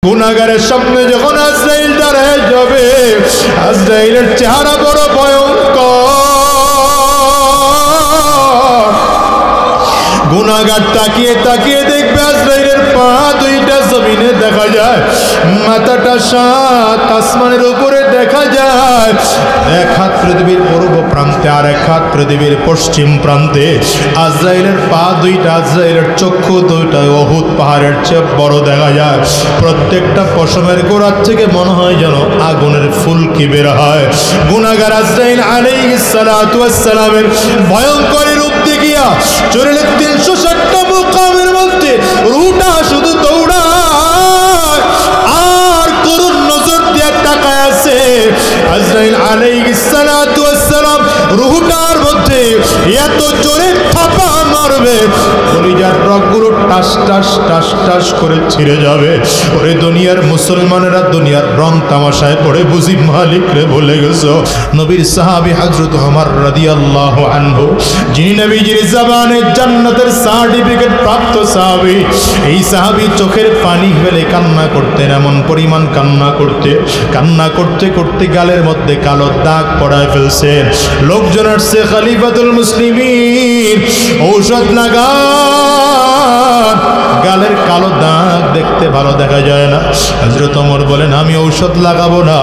গুনাহগারের সামনে যখন আজরাইল দাঁড়ায় যাবে, আজরাইলের চেহারা বড় ভয়ঙ্কর। গুনাহগার তাকিয়ে তাকিয়ে দেখবে আজরাইলের পা দুইটা জমিনে দেখা যায়, মাথাটা সাত আসমানের উপরে দেখা যায়। এক হাত পৃথিবীর পূর্ব প্রান্তে আর এক হাত পৃথিবীর পশ্চিম প্রান্তে। আজরাইলের পা দুইটা, আজরাইলের চক্ষু দুইটা উহুদ পাহাড়ের চেয়ে বড় দেখা যায়। প্রত্যেকটা পশমের গোড়ার থেকে মনে হয় যেন আগুনের ফুলকি বের হয়। গুনাহগার আজরাইল আলাইহিস সালাতু ওয়াস সালামের ভয়ঙ্কর রূপ দেখিয়া চলে 360টা মুকামের মধ্যে রুহটা শুধু দৌড়ায় আর করুণ নজর দিয়ে তাকায় আছে। আজরাইল আলাইহিস সালাতু ওয়াস সালাম রুহটার মধ্যে এত জোরে থাপা মারবে, কলিজার রগগুলো টাস টাস টাস টাস করে ছিঁড়ে যাবে। ওরে দুনিয়ার মুসলমানেরা দুনিয়ার রং তামাশায় পড়ে বুঝি মালিকরে ভুলে গেছো। নবীর সাহাবী হযরত ওমর রাদিয়াল্লাহু আনহু, যিনি নবীজির জবানে জান্নাতের সার্টিফিকেট প্রাপ্ত সাহাবী, এই সাহাবী চোখের পানি ফেলে কান্না করতেন। এমন পরিমাণ কান্না করতে করতে গালের মধ্যে কালো দাগ পড়ায় ফেলছেন। লোকজন আসছে, খলিফাতুল মুসলিমিন ঔষধ লাগান, গালের কালো দাগ দেখতে ভালো দেখা যায় না। হযরত ওমর বলেন, আমি ঔষধ লাগাবো না,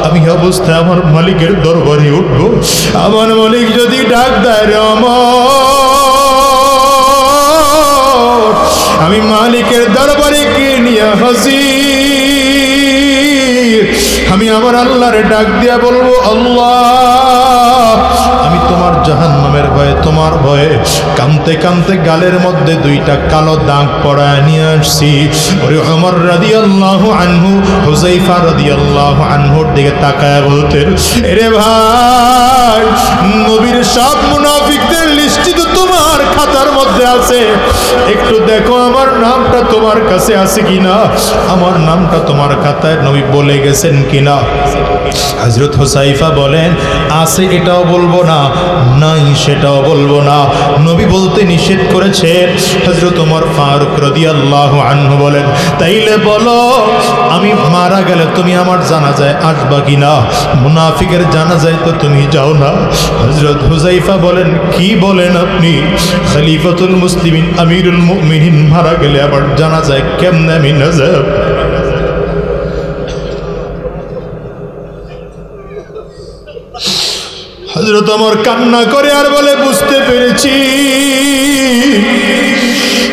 আমি অবস্থায় আমার মালিকের দরবারে উঠবো। আমার মালিক যদি ডাক দেয়, রে ওমর, আমি মালিকের দরবারে কে নিয়ে হাজির, আমি আমার আল্লাহর ডাক দিয়া বলবো, আল্লাহ, আমি তোমার জাহান্নামের ভয়ে, তোমার ভয়ে কাঁদতে কাঁদতে গালের মধ্যে দুইটা কালো দাগ পড়ায় নিয়ে আসছি। ওরে ওমর রাদিয়াল্লাহু আনহু হুযায়ফা রাদিয়াল্লাহু আনহুর দিকে তাকায় বলতেন, এরে ভাই, নবীর সব মুনাফিকদের লিস্ট তো তোমার খাতার মধ্যে আছে, একটু দেখো আমার নামটা তোমার কাছে আছে কিনা, আমার নামটা তোমার খাতায় নবী বলে গেছেন কিনা। হযরত হুযায়ফা বলেন, আছে এটাও বলবো না, নাই সেটাও বলবো না। নবী বলতে নিষেধ করেছেন। হযরত ওমর ফারুক রাদিয়াল্লাহু আনহু বলেন, তাইলে বলো, আমি মারা গেলে তুমি আমার জানাজায় আসবা কিনা? মুনাফিকের জানাজায় তো তুমি যাও না। হযরত হুযায়ফা বলেন, কি বলেন আপনি? খলিফাতুল মুসলিমিন আমিরুল মুমিনিন মারা গেলে আবার জানাজায় কেমনে আমি না যাব? হযরত ওমর কান্না করে আর বলে, বুঝতে পেরেছি,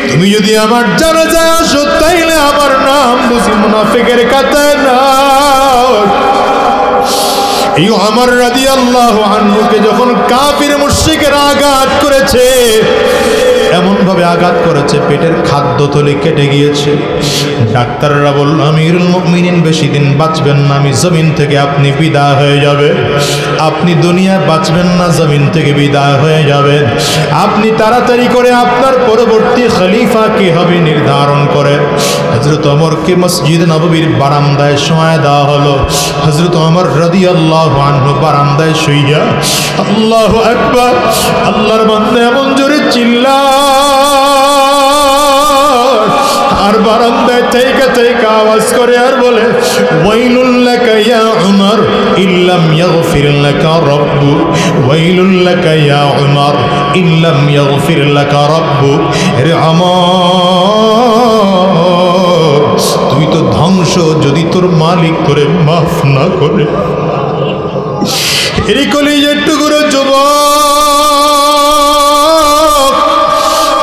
তুমি যদি আমার জানাজায় আসো তাইলে আমার নাম বুঝি মুনাফিকের খাতায় না। এই ওমর রাদিয়াল্লাহু আনহুকে যখন কাফির মুশরিকরা আঘাত করেছে, এমন ভাবে আঘাত করেছে পেটের খাদ্যথলি কেটে গিয়েছে। ডাক্তাররা বলল, আমিরুল মুমিনিন বেশি দিন বাঁচবেন না, আমি জমিন থেকে আপনি বিদায় হয়ে যাবে, আপনি দুনিয়ায় বাঁচবেন না, জমিন থেকে বিদায় হয়ে যাবেন। আপনি তাড়াতাড়ি করে আপনার পরবর্তী খলিফা কি হবে নির্ধারণ করে। হযরত ওমরকে মসজিদ নববীর বারান্দায় শোয়া দেওয়া হলো। হযরত ওমর রাদিয়াল্লাহু আনহু বারান্দায় শুইয়া আল্লাহু আকবার, আল্লাহর বান্দা এমন জোরে চিল্লায় আর বারান্দায় থেকে থেকে আওয়াজ করে আর বলে, ওয়াইলুল লাকা ইয়া উমর ইল্লাম ইয়াগফির লাকা রাব্বুক, ওয়াইলুল লাকা ইয়া উমর ইল্লাম ইয়াগফির লাকা রাব্বুক। রে আমর, তুই তো ধ্বংস যদি তোর মালিক তোরে মাফ না করে। এরই কলিজার টুকরো যুবক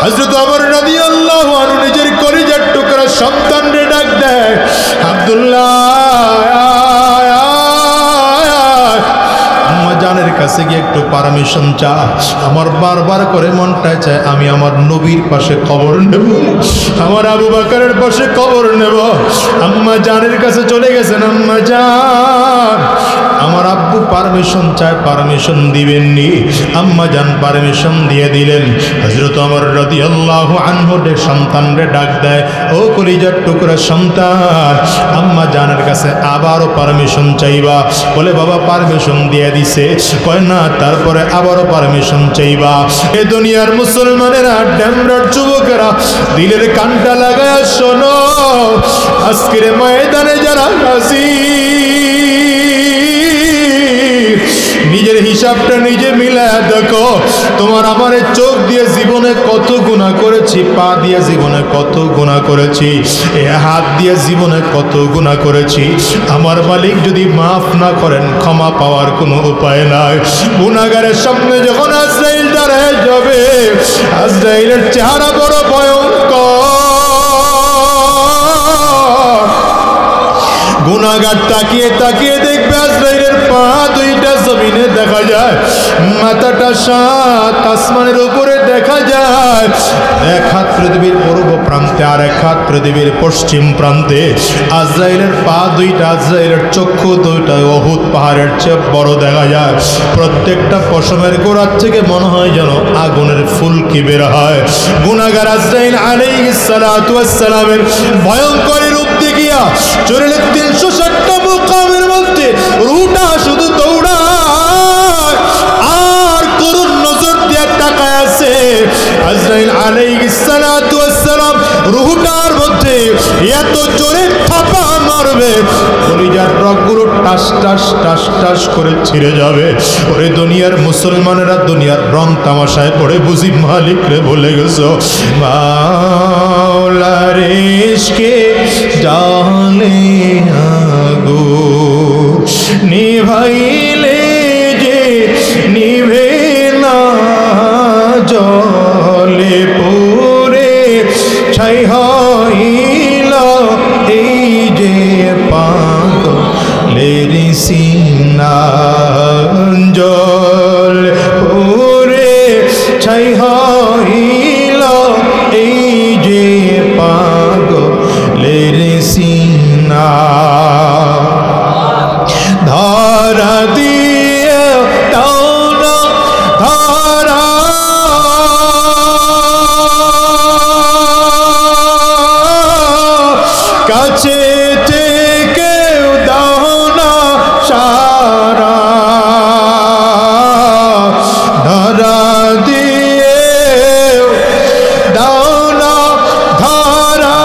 হযরত ওমর রাদিয়াল্লাহু আনহু নিজের কলিজার টুকরা সন্তানরে ডাক দেয়, আব্দুল্লাহ, আম্মা জানের কাছে গিয়ে একটু পারমিশন চা, আমার বারবার করে মনটায় চায় আমি আমার নবীর পাশে কবর নেব, আমার আবু বকরের পাশে কবর নেব। আম্মা জানের কাছে চলে গেছেন, আম্মা জান, আমার আব্বু পারমিশন চায়, পারমিশন দিবেননি। আম্মা জান পারমিশন দিয়ে দিলেন। হযরত ওমর রাদিয়াল্লাহু আনহু সন্তানরে ডাক দেয়, ও কলিজার টুকরা সন্তান, আম্মা জানের কাছে আবারও পারমিশন চাইবা? বলে বাবা পারমিশন দিয়ে দিছে। কয় না, তারপরে আবারও পারমিশন চাইবা? এ দুনিয়ার মুসলমানেরা, ড্যামরার যুবকেরা, দিলের কানটা লাগায় শোনো, আজকের ময়দানে যারা হাজির, নিজের হিসাবটা নিজে মিলায় দেখো। তোমার আমার চোখ দিয়ে জীবনে কত গুনাহ করেছি, পা দিয়ে জীবনে কত গুনাহ করেছি, এ হাত দিয়ে জীবনে কত গুনাহ করেছি। আমার মালিক যদি মাফ না করেন, ক্ষমা পাওয়ার কোনো উপায় নাই। গুনাহগারের সামনে যখন আজরাইল দাঁড়ায় যাবে, আজরাইলের চেহারা বড় ভয়ঙ্কর। গুনাহগার তাকিয়ে তাকিয়ে দেখবে আজরাইলের পা দুইটা জমিনে দেখা যায়, মাথাটা সাত আসমানের উপরে দেখা যায়। এক হাত পৃথিবীর পূর্ব প্রান্তে, আর এক হাত পৃথিবীর পশ্চিম প্রান্তে। আজরাইলের পা দুইটা, আজরাইলের চক্ষু দুইটা উহুদ পাহাড়ের চেয়ে বড় দেখা যায়। প্রত্যেকটা পশমের গোড়ার থেকে মনে হয় যেন আগুনের ফুলকি বের হয়। গুনাহগার আজরাইল আলাইহিস সালাতু ওয়াস সালামের ভয়ঙ্কর রূপ দেখিয়া শরীরের 360টা মুকামের মধ্যে রুহটা শুধু দৌড়ায় আর করুণ নজর দিয়ে তাকায় আছে। আজরাইল আলাইহিস সালাতু ওয়াস সালাম রুহটার মধ্যে এত জোরে থাপা মারবে, কলিজার রগগুলো টাস টাস টাস টাস করে ছিঁড়ে যাবে। ওরে দুনিয়ার মুসলমানেরা দুনিয়ার রং তামাশায় পড়ে বুঝি মালিক রে ভুলে গেছো। মাওলার ইশকে জালে আগো নিভাইলে যে নিভে না, জলে পুরে ছাই হইল এই যে পাগলের সিনা, জল পুরে ছাই হইল এই যে পাগলের সিনা। ধরা দিয়ে দাও না, ধরা কাছে থেকে দাও না সারা, ধরা দিয়ে দাও না ধরা,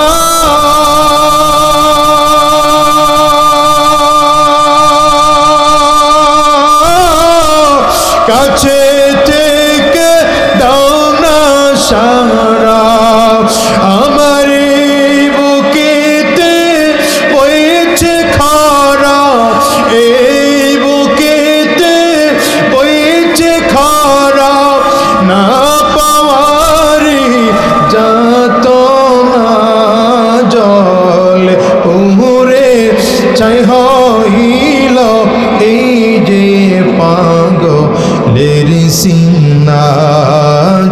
কাছে থেকে দাও না সারা। আমার বুকেতে বইছে খরা, এই বুকেতে বইছে খরা, না পাওয়ারি যাত না জল উমরে ছাই হইল এই যে পাগলের সিনা,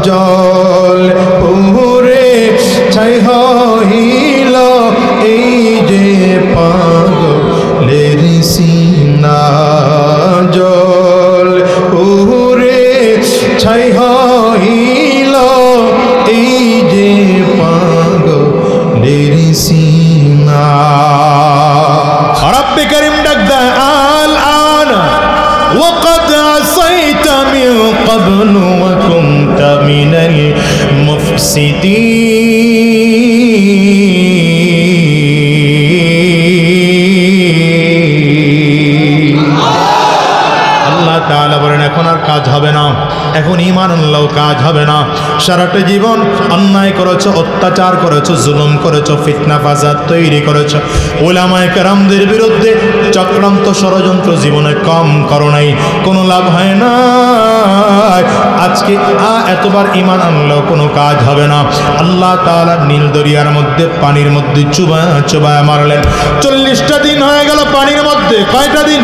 জল পুরে ছাই হইল এই যে পাগলের সিনা, জল পুরে ছাই হইল এই যে পাগলের সিনা। রব্বে করিম ডাক দেয়, আল আন وقد عصيت من قبل وكنت من المفسدين। আল্লাহ তাআলা বলেন এখন আর কাজ হবে না, এখন ঈমান আনলেও কাজ হবে না। সারাটা জীবন অন্যায় করেছো, অত্যাচার করেছো, জুলুম করেছো, ফিতনা ফাসাদ তৈরি করেছো, উলামায়ে কেরামদের বিরুদ্ধে চক্রান্ত ষড়যন্ত্র জীবনে কম করো নাই, কোনো লাভ হয় না। আজকে এতবার ঈমান আনলেও কোনো কাজ হবে না। আল্লাহ তাআলা নীল দরিয়ার মধ্যে পানির মধ্যে চুবায়া চুবায়া মারলেন। 40টা দিন হয়ে গেল পানির মধ্যে। কয়টা দিন?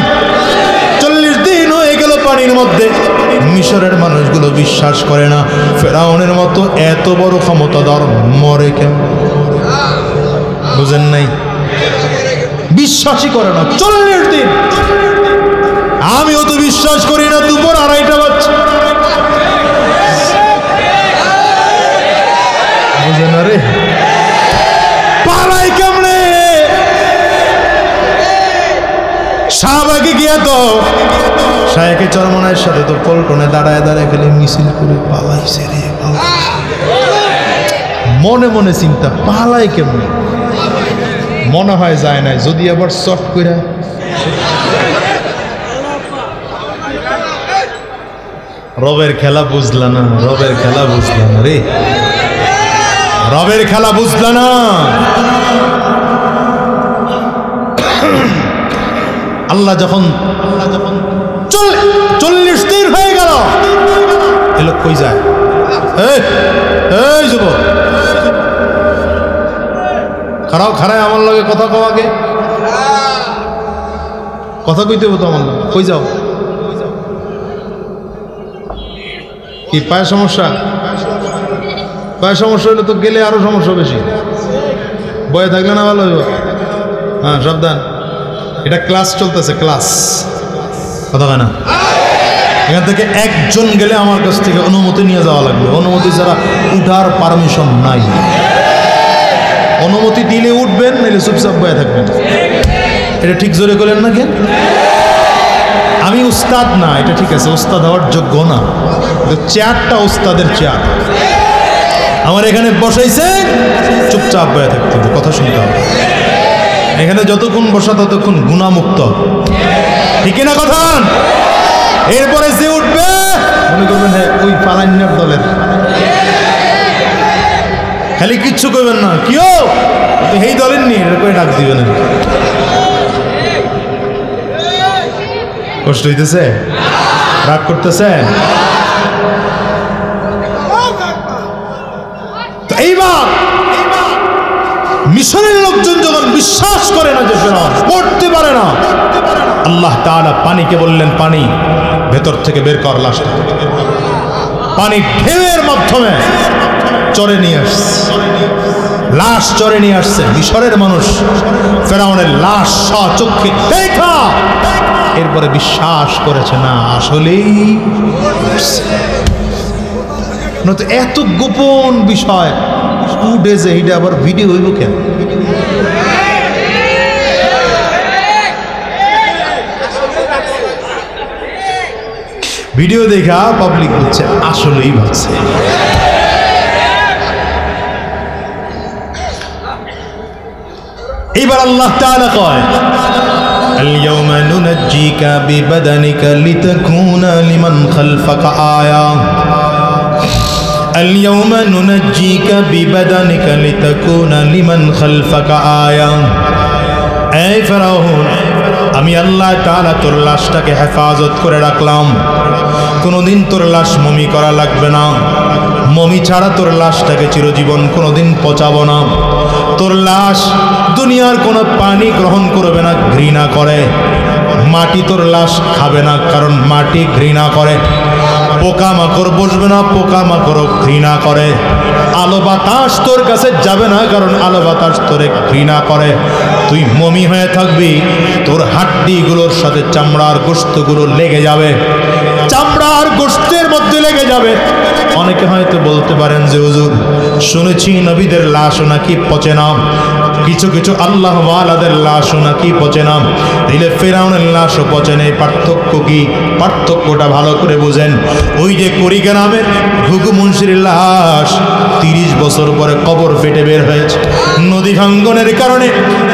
40 দিন হয়ে গেল পানির মধ্যে। মিশরের মানুষগুলো বিশ্বাস করে না, ফেরাউনের মতো এত বড় ক্ষমতাধর মরে কেমন? বুঝেন নাই? বিশ্বাসই করে না। 40 দিন আমিও তো বিশ্বাস করি না দুপুর 2:30 বাজছে। বুঝেন না রে, পালাই কেমনে? শাহবাগে গিয়া তো শায়েখে চরমনায়ের সাথে তো পল্টনে দাঁড়ায় দাঁড়ায় গেলে মিছিল করে পালাইছে রে, পালাইছে। মনে মনে চিন্তা, পালাই কেমনে? মনে হয় যায় নাই, যদি আবার চট করে রবের খেলা বুঝলা না, রবের খেলা বুঝলা না রে, রবের খেলা বুঝলা না। আল্লাহ যখন 40 দিন হয়ে গেল, এ লোক কই যায়? এই যুবক, খারাপ খারাপ আমার লগে কথা কও, আগে কথা কইতে হতো আমার লগে। কই যাও? কি পায়ের সমস্যা? পায়ের সমস্যা হলে তো গেলে আরো সমস্যা বেশি, বয়ে থাকলে না ভালো হইব। হ্যাঁ সাবধান, এটা ক্লাস চলতেছে, ক্লাস, কথা হয় না। এখান থেকে একজন গেলে আমার কাছ থেকে অনুমতি নিয়ে যাওয়া লাগবে, অনুমতি ছাড়া উঠার পারমিশন নাই। অনুমতি দিলে উঠবেন, নাহলে চুপচাপ বয়ে থাকবেন। এটা ঠিক জোরে করলেন না কেন? আমি উস্তাদ না, এটা ঠিক আছে, উস্তাদ হওয়ার যোগ্য না, চেয়ারটা উস্তাদের চেয়ার। আমার এখানে বসাইছে, চুপচাপ বয়ে থাকতে হবে, কথা শুনতে হবে। এখানে যতক্ষণ বসা ততক্ষণ গুণামুক্ত, ঠিক না কথা? এরপরে যে উঠবে মনে করবেন হ্যাঁ ওই পালান্যার দলের, খালি কিচ্ছু করবেন না, কিও এই দলের নিয়ে এটা করে ডাক দিবেন। কষ্ট হইতেছে? রাগ করতেছে? এইবার মিশরের লোকজন যখন বিশ্বাস করে না যে ফেরাউন পড়তে পারে না, আল্লাহ তাআলা পানিকে বললেন, পানি ভেতর থেকে বের কর লাশটা। পানি ঢেউয়ের মাধ্যমে চরে নিয়ে আসছে, লাশ চরে নিয়ে আসছে। মিশরের মানুষ ফেরাউনের লাশ স্বচক্ষে দেখা এরপরে বিশ্বাস করেছে, না আসলেই এত গোপন বিষয় উঠে যে এটা আবার ভিডিও হইব কেন? ভিডিও দেখা পাবলিক হচ্ছে আসলেই ভাবছে। এবার আল্লাহ তাআলা কয়, اليوم ننجيك ببدنك لتكون لمن خلفك آية اليوم ننجيك ببدنك لتكون لمن خلفك آية এই ফেরাউন, আমি আল্লাহ তাআলা তোর লাশটাকে হেফাজত করে রাখলাম, কোনোদিন তোর লাশ মমি করা লাগবে না, মমি ছাড়া তোর লাশটাকে চিরজীবন কোনোদিন পচাবো না। তোর লাশ দুনিয়ার কোনো পানি গ্রহণ করবে না, ঘৃণা করে। মাটি তোর লাশ খাবে না, কারণ মাটি ঘৃণা করে। পোকামাকড় বসবে না, পোকামাকড় ঘৃণা করে। আলো বাতাস তোর কাছে যাবে না, কারণ আলো বাতাস তোরে ঘৃণা করে। তুই মমি হয়ে থাকবি, তোর হাড্ডিগুলোর সাথে চামড়ার গোশতগুলো লেগে যাবে, চামড়ার গোশতের মধ্যে লেগে যাবে। অনেকে হয়তো বলতে পারেন যে হুজুর শুনেছি নবীদের লাশও নাকি পচে না, কিছু কিছু আল্লাহ ওয়ালাদের লাশও নাকি পচে না, তাইলে ফেরাউনের লাশও পচে নেই, পার্থক্য কি? পার্থক্যটা ভালো করে বুঝেন। ওই যে কুড়িগ্রামের ঘুঘু মুন্সির লাশ 30 বছর পরে কবর ফেটে বের হয়েছে, নদী ভাঙ্গনের কারণে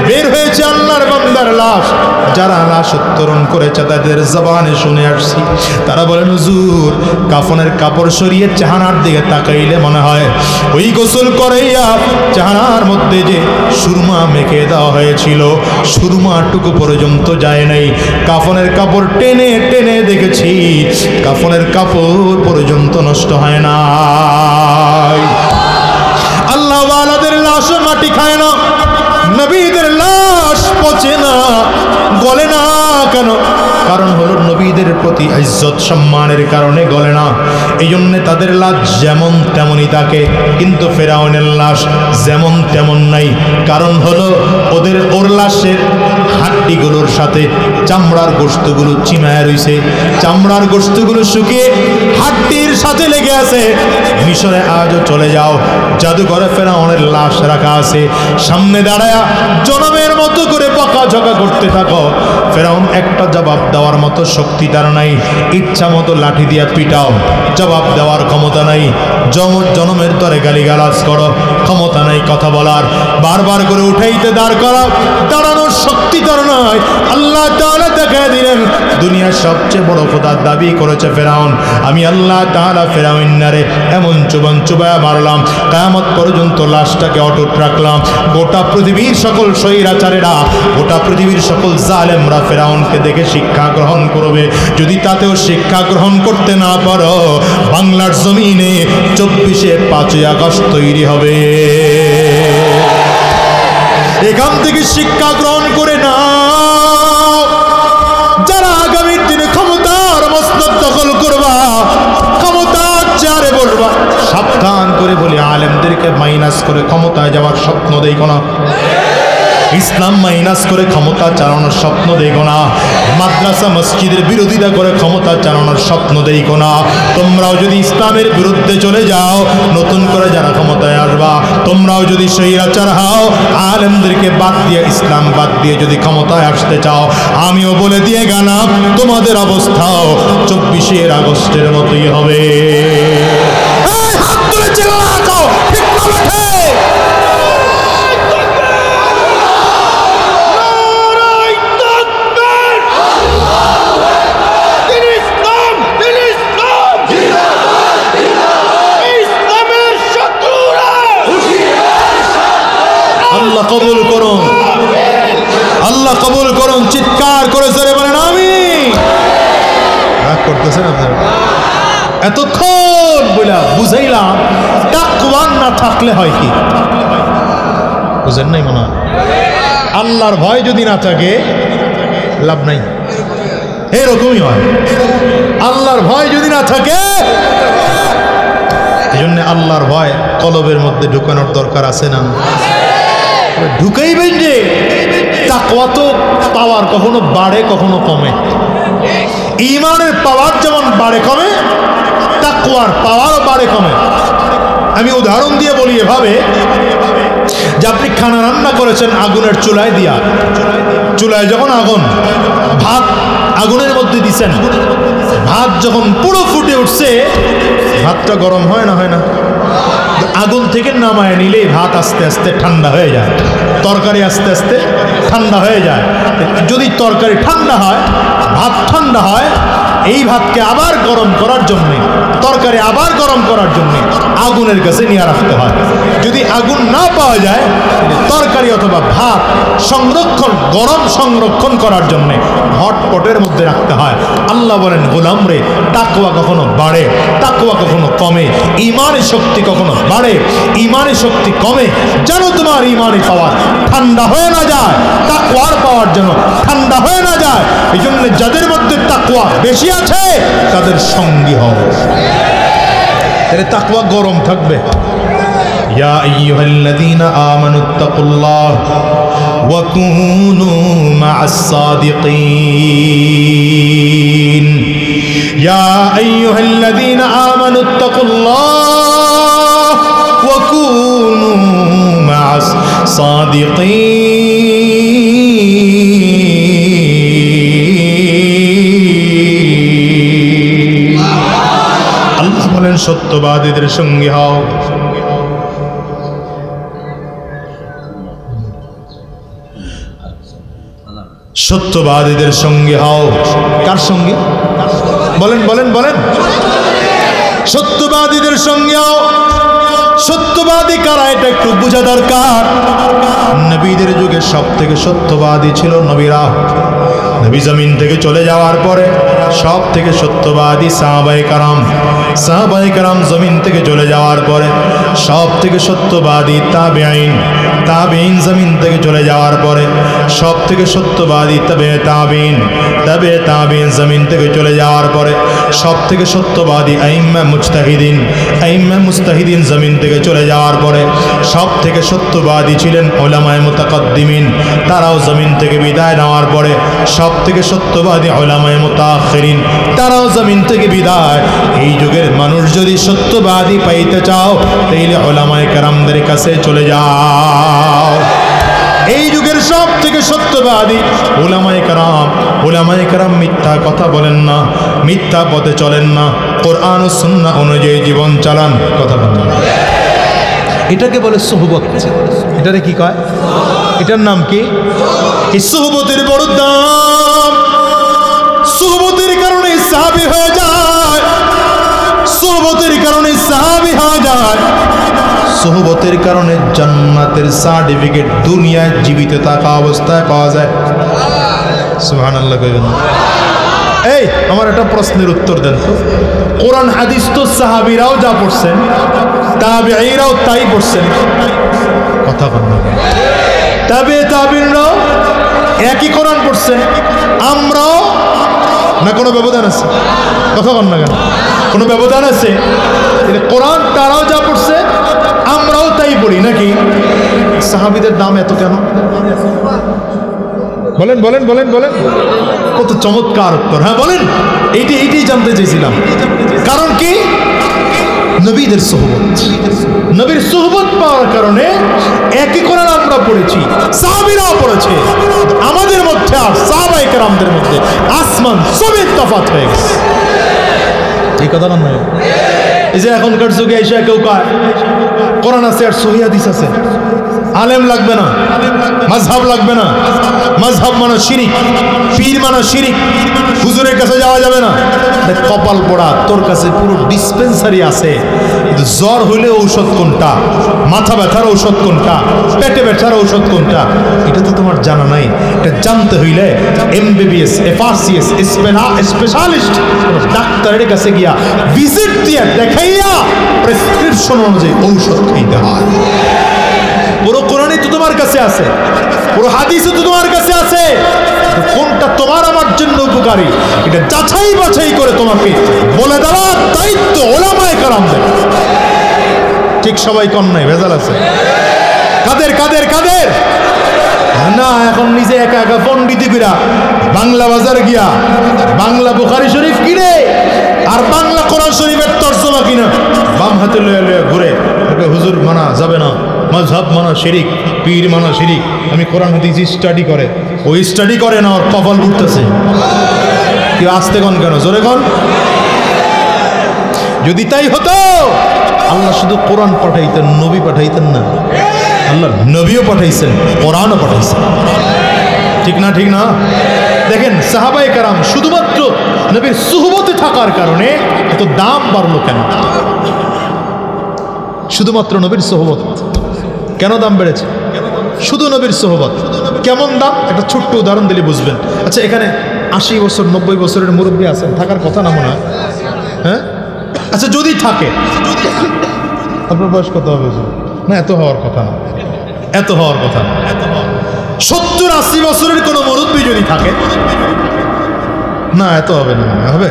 বের হয়েছে আল্লাহর বান্দার লাশ। যারা লাশ উত্তোলন করেছে তাদের জবানে শুনে আসছি, তারা বলেন হুজুর কাফনের কাপড় সরিয়ে চেহারার দিকে তাকাইলে মনে হয় ওই গোসল করাইয়া চেহারার মধ্যে যে সুরমা মেখে দেওয়া হয়েছিল সুরমাটুকু পর্যন্ত যায় নাই। কাফনের কাপড় টেনে টেনে দেখেছি, কাফনের কাপড় পর্যন্ত নষ্ট হয় না। আল্লাহ ওয়ালাদের লাশ মাটি খায় না, নবীদের লাশ পচে না, গলে না। কেন? কারণ হলো নবীদের প্রতি ইজ্জত সম্মানের কারণে গলে না। এই জন্য তাদের লাশ যেমন তেমনই থাকে, কিন্তু ফেরাউনের লাশ যেমন তেমন নাই। কারণ হলো ওর লাশের হাড্ডি হাড্ডিগুলোর সাথে চামড়ার গোশতগুলো চিমায় রইছে, চামড়ার গোশতগুলো শুকিয়ে হাড্ডির সাথে লেগে আছে। মিশরে আজও চলে যাও, জাদুঘরে ফেরাউনের লাশ রাখা আছে, সামনে দাঁড়ায়া জনমের মতো করে বকাঝকা করতে থাকো। ফেরাউন একটা জবাব দেওয়ার মতো শক্তি তার নাই, ইচ্ছা মতো লাঠি দিয়া পিটাও, জবাব দেওয়ার ক্ষমতা নাই। জনমের তরে গালিগালাজ করো, ক্ষমতা নাই কথা বলার, বারবার করে উঠাইতে দাঁড় করা, দাঁড়ানোর শক্তি তার নয়। আল্লাহ তাআলা দেখা দিলেন দুনিয়ার সবচেয়ে বড় খোদার দাবি করেছে ফেরাউন, আমি আল্লাহ তাআলা ফেরাউন্নারে এমন চুবান চুবায়া মারলাম, কিয়ামত পর্যন্ত লাশটাকে অটুট রাখলাম। গোটা পৃথিবীর সকল স্বৈরাচারেরা, গোটা পৃথিবীর সকল জালেমরা ফেরাউনকে দেখে শিক্ষা গ্রহণ করবে। যদি তাতেও শিক্ষা গ্রহণ করতে না পারো, বাংলার জমিনে 24শে 5ই আগস্ট তৈরি হবে। এখান থেকে শিক্ষা গ্রহণ করে না, যারা আগামীর দিনে ক্ষমতার মসনদ দখল করবা, ক্ষমতার চেয়ারে বসবা, সাবধান করে বলি আলেমদেরকে মাইনাস করে ক্ষমতায় যাওয়ার স্বপ্ন দেখো না। ইসলাম মাইনাস করে ক্ষমতা চালানোর স্বপ্ন দেখো না। মাদ্রাসা মসজিদের বিরোধিতা করে ক্ষমতা চালানোর স্বপ্ন দেখো না। তোমরাও যদি ইসলামের বিরুদ্ধে চলে যাও, নতুন করে যারা ক্ষমতায় আসবা, তোমরাও যদি স্বৈরাচার হও, আলেমদেরকে বাদ দিয়ে, ইসলাম বাদ দিয়ে যদি ক্ষমতায় আসতে চাও, আমিও বলে দিয়ে গেলাম তোমাদের অবস্থাও 24শে আগস্টের মতোই হবে। আল্লাহ কবুল করুন, আল্লাহ কবুল করুন। চিৎকার করে জোরে বলেন আমিন। রাগ করতেছেন আপনারা? এতক্ষণ বলে বুঝাইলাম তাকওয়া না থাকলে হয় কি, বুঝেন নাই মনে হয়? আল্লাহর ভয় যদি না থাকে লাভ নাই, এরকমই হয়। আল্লাহর ভয় যদি না থাকে, এই জন্য আল্লাহর ভয় কলবের মধ্যে ঢুকানোর দরকার আছে না? ঢুকাইবেন যে তাকওয়া তো পাওয়ার কখনো বাড়ে কখনো কমে। ঈমানের পাওয়ার যেমন বাড়ে কমে, তাকওয়ার পাওয়ারও বাড়ে কমে। আমি উদাহরণ দিয়ে বলি এভাবে, যে আপনি খানা রান্না করেছেন আগুনের চুলায় দিয়া, চুলায় যখন আগুন, ভাত আগুনের মধ্যে দিছেন, ভাত যখন পুরো ফুটে উঠছে, ভাতটা গরম হয় না? হয় না? আগুন থেকে নামায় নিলেই ভাত আস্তে আস্তে ঠান্ডা হয়ে যায়, তরকারি আস্তে আস্তে ঠান্ডা হয়ে যায়। যদি তরকারি ঠান্ডা হয়, ভাত ঠান্ডা হয়, এই ভাতকে আবার গরম করার জন্যে, তরকারি আবার গরম করার জন্যে আগুনের কাছে নিয়ে রাখতে হয়। যদি আগুন না পাওয়া যায়, তরকারি অথবা ভাত সংরক্ষণ, গরম সংরক্ষণ করার জন্যে হটপটের মধ্যে রাখতে হয়। আল্লাহ বলেন গোলাম রে, তাকওয়া কখনো বাড়ে, তাকওয়া কখনো কমে, ঈমানের শক্তি কখনো বাড়ে, ঈমানের শক্তি কমে। যেন তোমার ঈমানের পাওয়ার ঠান্ডা হয়ে না যায়, তাকওয়ার পাওয়ার যেন ঠান্ডা হয়ে না যায়। এই জন্য যাদের মধ্যে তাকওয়া বেশি আছে তাদের সঙ্গী হও, তাহলে তাকওয়া গরম থাকবে। ইয়া আইয়ুহাল্লাযীনা আমানুত্তাকুল্লাহ ওয়া কুনু মা'আস সাদিকিন। ইয়া আইয়ুহাল্লাযীনা আমানুত্তাকুল্লাহ ওয়া কুনু মা'আস সাদিকিন। আল্লাহ বলেন সত্যবাদীদের সঙ্গী হও। সত্যবাদীদের সঙ্গে হও। কার সঙ্গে? বলেন বলেন বলেন। সত্যবাদীদের সঙ্গে হও। সত্যবাদী কারা এটা একটু বোঝা দরকার। নবীদের যুগে সব থেকে সত্যবাদী ছিল নবীরা। নবী জমিন থেকে চলে যাওয়ার পরে সব থেকে সত্যবাদী সাহাবায়ে কারাম জমিন থেকে চলে যাওয়ার পরে সব থেকে সত্যবাদী তাবেঈন জমিন থেকে চলে যাওয়ার পরে সব থেকে সত্যবাদী তাবেঈন জমিন থেকে চলে যাওয়ার পরে সব থেকে সত্যবাদী আইম্মা মুজতাহিদিন জমিন থেকে চলে যাওয়ার পরে সব থেকে সত্যবাদী ছিলেন উলামায়ে মুতাকাদ্দিমিন, তারাও জমিন থেকে বিদায় নেওয়ার পরে সব থেকে সত্যবাদী উলামায়ে মুতাআখিরিন, তারাও জমিন থেকে বিদায়। এই যুগের মানুষ যদি সত্যবাদী পাইতে চাও তাহলে উলামায়ে কেরামদের কাছে চলে যাও। এই যুগের সব থেকে সত্যবাদী উলামায়ে কেরাম মিথ্যা কথা বলেন না, মিথ্যা পথে চলেন না, কোরআন ও সুন্নাহ অনুযায়ী জীবন চালান। কথা বলেন, এটাকে বলে সুহবত। এটারে কি কয়? এটার নাম কি? এই সুহবতের বড় দাম। সুহবতের কারণে সাহাবী হয়ে যায়, সুহবতের কারণে সাহাবী হয়ে যায়, সুহবতের কারণে জান্নাতের সার্টিফিকেট দুনিয়ায় জীবিত থাকা অবস্থায় পাওয়া যায়। সুবহানাল্লাহ কইবেন না? এই আমার একটা প্রশ্নের উত্তর দেন তো। কোরআন হাদিস তো সাহাবীরাও যা পড়ছেন তাবেঈরাও তাই পড়ছেন। কথা বলেন না? তাবেঈনরাও একই কোরআন পড়ছেন, আমরাও না কোনো ব্যবধান আছে? কথা বলেন না কেন? কোনো ব্যবধান আছে? কোরআন তারাও যা পড়ছে আমরাও তাই পড়ি নাকি? সাহাবীদের দাম এত কেন? বলেন বলেন বলেন বলেন। কত চমৎকার উত্তর। হ্যাঁ বলেন, এইটাই জানতে চেয়েছিলাম। কারণ কি? নবীদের সোহবত, নবীর সোহবত পাওয়ার কারণে একই কোরআন আমরা পড়েছি, সাহাবীরাও পড়েছে। আমাদের মধ্যে আর সাহাবায়ে কেরামদের মধ্যে আসমান জমিন তফাৎ হয়ে গেছে। এই কথা না? এই যে এখনকার যুগে এসে কেউ কয় কোরআন আছে আর সহিহ হাদিস আছে, আলেম লাগবে না, মাযহাব লাগবে না, মাযহাব মানে শিরিক, পীর মানে শিরিক, হুজুরের কাছে যাওয়া যাবে না। কপাল পোড়া, তোর কাছে পুরো ডিসপেন্সারি আছে, কিন্তু জ্বর হইলে ঔষধ কোনটা, মাথা ব্যথার ঔষধ কোনটা, পেটে ব্যথার ঔষধ কোনটা, এটা তো তোমার জানা নাই। এটা জানতে হইলে এমবিবিএস, এফআরসিএস, স্পেশালিস্ট ডাক্তারের কাছে গিয়া ভিজিট দিয়ে দেখাইয়া প্রেসক্রিপশন অনুযায়ী ঔষধ খাইতে হয়। পুরো কোরআনই তো তোমার কাছে আছে, পুরো হাদিসও তো তোমার কাছে আছে, কোনটা তোমার আমার জন্য উপকারী এটা যাচাই বাছাই করে তোমাকে বলে দেওয়ার দায়িত্ব উলামায়ে কেরামদের। ঠিক সবাই কম নাই, ভেজাল আছে। কাদের কাদের কাদের না এখন নিজে একা একা পণ্ডিতি কইরা বাংলা বাজার গিয়া বাংলা বুখারী শরীফ কিনে আর বাংলা কোরআন শরীফের তরজমা কিনা বাম হাতে লয়ে লয়ে ঘুরে হুজুর মানা যাবে না, মাযহাব মানা শিরিক, পীর মানা শিরিক। আমি কোরআন হাদিস স্টাডি করে, ওই স্টাডি করে না, ওর কপাল উঠতেছে। কি আসতে কোন কেন? জোরে কোন? যদি তাই হতো আল্লাহ শুধু কোরআন পাঠাইতেন, নবী পাঠাইতেন না। আল্লাহ নবীও পাঠাইছেন, কোরআনও পাঠাইছেন। ঠিক না? ঠিক না? দেখেন সাহাবায়ে কেরাম শুধুমাত্র নবীর সুহবতে থাকার কারণে এত দাম বাড়লো কেন? শুধুমাত্র নবীর সুহবত কেন দাম বেড়েছে? শুধু নবীর সুহবত। কেমন দাম? একটা ছোট্ট উদাহরণ দিলে বুঝবেন। আচ্ছা, এখানে 80 বছর 90 বছরের মুরব্বী আছেন, থাকার কথা না মনে হয়? হ্যাঁ, আচ্ছা যদি থাকে, আপনার বয়স কত হবে? না, এত হওয়ার কথা না, এত হওয়ার কথা না। 70-80 বছরের কোনো মুরব্বী যদি থাকে, না এত হবে না, হবে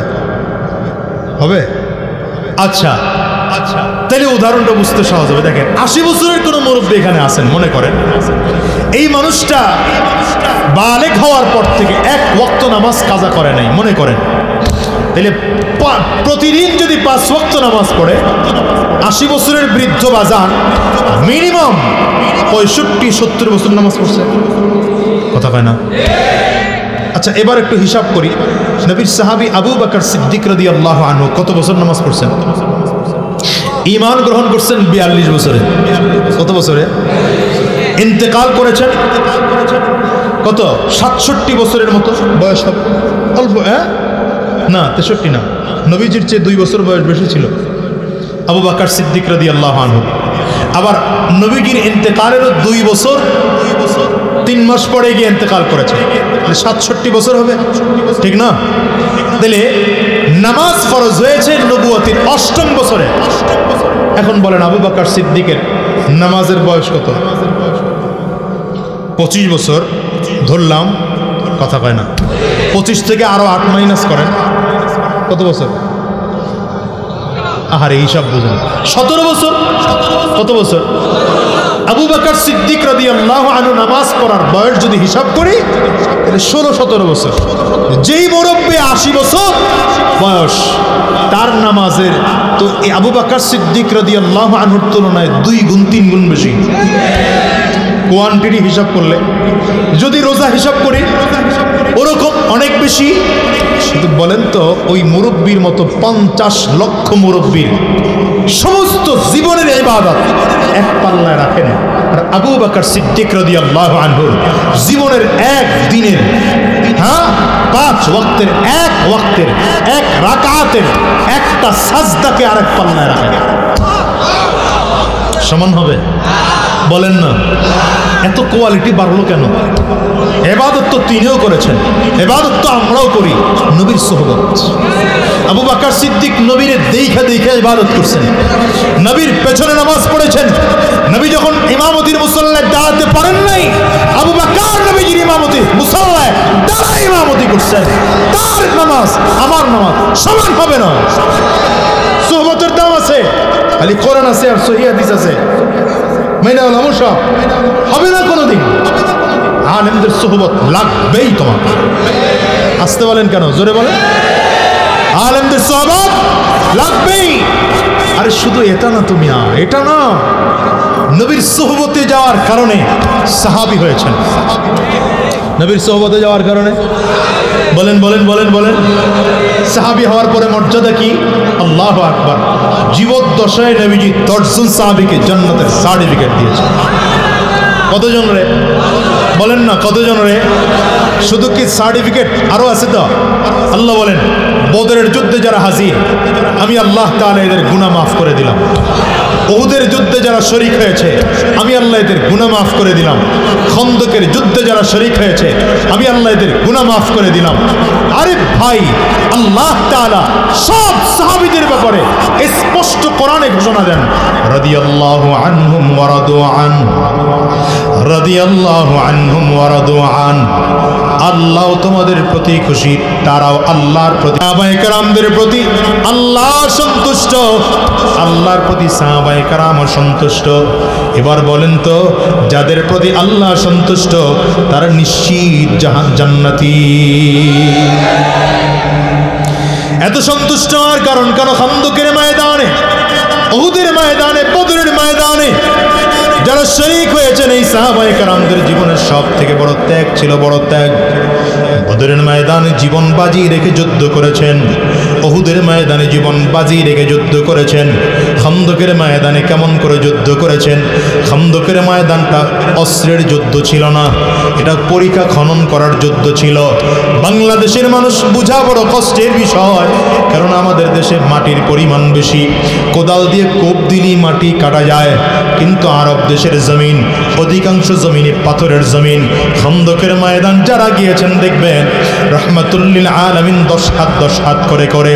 হবে। আচ্ছা আচ্ছা, তাহলে উদাহরণটা বুঝতে সহজ হবে। দেখেন 80 বছরের কোনো মুরব্বী এখানে আছেন, মনে করেন এই মানুষটা বালেগ হওয়ার পর থেকে এক ওয়াক্ত নামাজ কাজা করে নাই, মনে করেন। তাহলে প্রতিদিন যদি 5 ওয়াক্ত নামাজ পড়ে, 80 বছরের বৃদ্ধ বাজান মিনিমাম 65-70 বছর নামাজ পড়ছে। কথা কয় না? আচ্ছা, এবার একটু হিসাব করি। নবীর সাহাবী আবু বকর সিদ্দিক রাদিয়াল্লাহু আনহু কত বছর নামাজ পড়ছেন? ঈমান গ্রহণ করছেন 42 বছরে। কত বছরে? ইন্তেকাল করেছেন কত? 67 বছরের মতো বয়স হবে। অল্প, হ্যাঁ না 63 না, নবীজির চেয়ে 2 বছর বয়স বেশি ছিল আবু বকর সিদ্দিক রাদিয়াল্লাহু আনহু। আবার নবীজির ইন্তেকালেরও 2 বছর 3 মাস পরে গিয়ে ইন্তেকাল করেছে। 67 বছর হবে, ঠিক না? তাহলে নামাজ ফরজ হয়েছে নবুয়তের 8ম বছরে। এখন বলেন আবু বকর সিদ্দিকের নামাজের বয়স কত? 25 বছর ধরলাম, কথা কয় না। 25 থেকে আরো 8 মাইনাস করেন, কত বছর? আহারে হিসাব বুঝেন, 17 বছর। কত বছর? আবু বকর সিদ্দিক রাদিয়াল্লাহু আনহু নামাজ পড়ার বয়স যদি হিসাব করি তাহলে 16-17 বছর। যেই মুরব্বি 80 বছর বয়স, তার নামাজের তো আবু বকর সিদ্দিক রাদিয়াল্লাহু আনহুর তুলনায় 2 গুণ 3 গুণ বেশি কোয়ান্টিটি হিসাব করলে। যদি রোজা হিসাব করি ওরকম অনেক বেশি। শুধু বলেন তো, ওই মুরব্বির মতো 50 লক্ষ মুরব্বির সমস্ত জীবনের ইবাদত এক পাল্লায় রাখেন, আর আবু বকর সিদ্দিক রাদিয়াল্লাহু আনহু জীবনের এক দিনের 5 ওয়াক্তের এক ওয়াক্তের এক রাকাতের একটা সাজদাকে আরেক পাল্লায় রাখেন। সমান হবে? বলেন না। এত কোয়ালিটি বাড়লো কেন? ইবাদত তো তিনিও করেছেন, ইবাদত তো আমরাও করি। নবীর সোহবত, আবু বকর সিদ্দিক নবীর দেখা দেখা ইবাদত করছেন, নবীর পেছনে নামাজ পড়েছেন। নবী যখন ইমামতির মুসল্লায় দাঁড়াতে পারেন নাই, আবু বকর নবীজির ইমামতি মুসল্লায় দাঁড়ায় ইমামতি করছেন। তার নামাজ আমার নামাজ সমান হবে না। সোহবতের দাম আছে, খালি কোরআন আছে আর সহিহ হাদিস আছে, মেনে নাও সব হবে না কোনোদিন। আলেমদের সোহবত লাগবেই তোমাকে। আসতে বলেন কেন? জোরে বলেন। আলেমদের সোহবত লাগবেই। আরে শুধু এটা না, তুমি না, এটা না, নবীর সোহবতে যাওয়ার কারণে সাহাবী হয়েছেন। নবীর সোহবতে যাওয়ার কারণে বলেন বলেন বলেন বলেন সাহাবী হওয়ার পরে মর্যাদা কি? আল্লাহু আকবার। জীবদ্দশায় নবীজি 10 জন সাহাবীকে জান্নাতের সার্টিফিকেট দিয়েছেন। কতজন রে? বলেন না, কতজন রে? শুধু কি সার্টিফিকেট, আরো আছে তো? আল্লাহ বলেন, বদরের যুদ্ধে যারা হাজির, আমি আল্লাহ তাআলা এদের গুনাহ মাফ করে দিলাম। উহুদের যুদ্ধে যারা শরীক হয়েছে, আমি আল্লাহ এদের গুনাহ মাফ করে দিলাম। খন্দকের যুদ্ধে যারা শরীক হয়েছে, আমি আল্লাহ এদের গুনাহ মাফ করে দিলাম। আরে ভাই, আল্লাহ তাআলা সব সাহাবীদের ব্যাপারে স্পষ্ট কোরআনে ঘোষণা দেন, রাদিয়াল্লাহু আনহুম ওয়া রাদু আন, রাদিয়াল্লাহু আনহুম ওয়া রাদু আন। আল্লাহ তোমাদের প্রতি খুশি, তারাও আল্লাহর প্রতি। সাহাবায়ে কেরামদের প্রতি আল্লাহ সন্তুষ্ট, আল্লাহর প্রতি সাহাবায়ে কেরাম সন্তুষ্ট। এবার বলেন তো, যাদের প্রতি আল্লাহ সন্তুষ্ট তারা নিশ্চিত জান্নাতি। এত সন্তুষ্ট হওয়ার কারণ কেন? খন্দকের ময়দানে, উহুদের ময়দানে, বদরের ময়দানে যারা শরীক হয়েছেন, এই সাহাবায়ে কেরামদের জীবনের সব থেকে বড় ত্যাগ ছিল, বড় ত্যাগ। বদরের ময়দানে জীবন বাজি রেখে যুদ্ধ করেছেন, উহুদের ময়দানে জীবন বাজি রেখে যুদ্ধ করেছেন। খন্দকের ময়দানে কেমন করে যুদ্ধ করেছেন? খন্দকের ময়দানটা অস্ত্রের যুদ্ধ ছিল না, এটা পরিখা খনন করার যুদ্ধ ছিল। বাংলাদেশের মানুষ বোঝা বড় কষ্টের বিষয়, কারণ আমাদের দেশে মাটির পরিমাণ বেশি, কোদাল দিয়ে কোপ দিলেই মাটি কাটা যায়। কিন্তু আরব দেশের জমিন, অধিকাংশ জমিনে পাথরের জমিন। খন্দকের ময়দান যারা গিয়েছেন দেখবেন, রহমাতুল্লিল আলামিন 10 হাত করে করে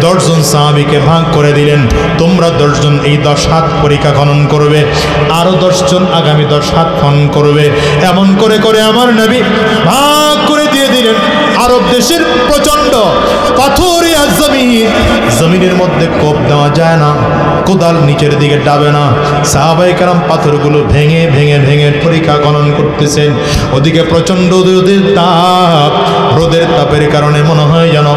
10 জন সাহাবীকে ভাগ করে দিলেন, তোমরা 10 জন এই 10 হাত পরিখা খনন করবে, আরো 10 জন আগামী 10 হাত খনন করবে। এমন করে করে আমার নবী ভাগ করে দিয়ে দিলেন। আরব দেশের প্রচন্ড পাথরিয়া জমিন, জমিনের মধ্যে কোপ দেওয়া যায় না, কোদাল নিচের দিকে ডাবে না। সাহাবায়ে কেরাম পাথরগুলো ভেঙে ভেঙে ভেঙে পরিখা খনন করতেছেন। ওদিকে প্রচন্ড রোদের তাপ, রোদের তাপের কারণে মনে হয় যেন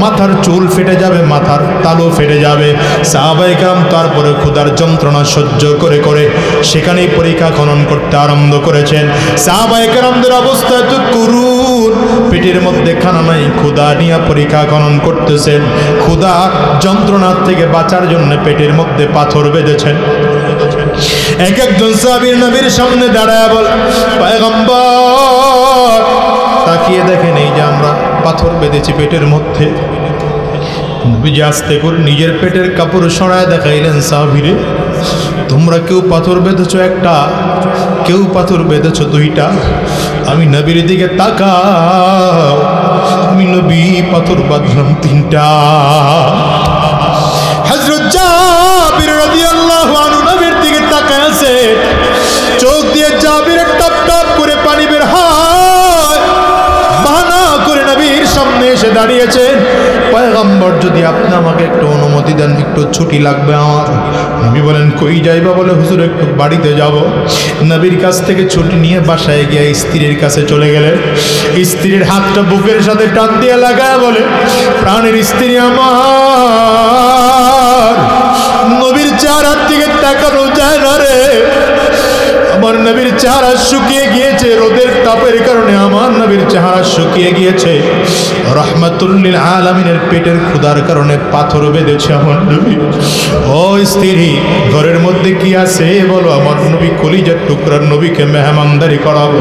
মাথার চুল ফেটে যাবে, মাথার তালু ফেটে যাবে। সাহাবায়ে কেরাম তারপরে ক্ষুধার যন্ত্রণা সহ্য করে করে সেখানেই পরিখা খনন করতে আরম্ভ করেছেন। সাহাবায়ে কেরামদের অবস্থা তো করুণ, পেটের মধ্যে খানা নাই, ক্ষুধা নিয়ে পরিখা খনন করতেছেন। ক্ষুধা যন্ত্রণার থেকে বাঁচার জন্য পেটের মধ্যে পাথর বেঁধেছেন। এক একজন সাহাবীর নবীর সামনে দাঁড়ায় বল, পয়গম্বর তাকিয়ে দেখেন, এই যে আমরা পাথর বেঁধেছি পেটের মধ্যে, নবীজি আস্তে করে নিজের পেটের কাপড় সরায় দেখাইলেন, সাহাবীরে তোমরা কেউ পাথর বেঁধেছ একটা, কেউ পাথর বেঁধেছ দুইটা, আমি নবীর দিকে তাকাও, আমি নবী পাথর বাঁধলাম তিনটা। হযরত জাবির রাদিয়াল্লাহু আনহু নবীর দিকে তাকায় আছে, চোখ দিয়ে জাবিরের টপ টপ করে পানি বের হয়, বাহানা করে নবীর সামনে এসে দাঁড়িয়েছেন। পয়গম্বর যদি আপনি আমাকে একটু অনুমতি দেন, একটু ছুটি লাগবে আমার। নবী বলেন কই যাইবা? বলে হুজুর একটু বাড়িতে যাব। নবীর কাছ থেকে ছুটি নিয়ে বাসায় গিয়ে স্ত্রীর কাছে চলে গেলেন। স্ত্রীর হাতটা বুকের সাথে টান দিয়ে লাগায় বলে, প্রাণের স্ত্রী আমার, নবীর চেহারার দিকে তাকানো যায় না রে, আমার নবীর চেহারা শুকিয়ে গিয়েছে, রোদের তাপের কারণে আমার নবীর চেহারা শুকিয়ে গিয়েছে, রহমাতুল লিল আলামিনের পেটের ক্ষুধার কারণে পাথর বেঁধেছে আমার নবী। ও স্ত্রী, ঘরের মধ্যে কি আছে বলো, আমার নবী কলিজার টুকরার নবীকে মেহমানদারি করাবো।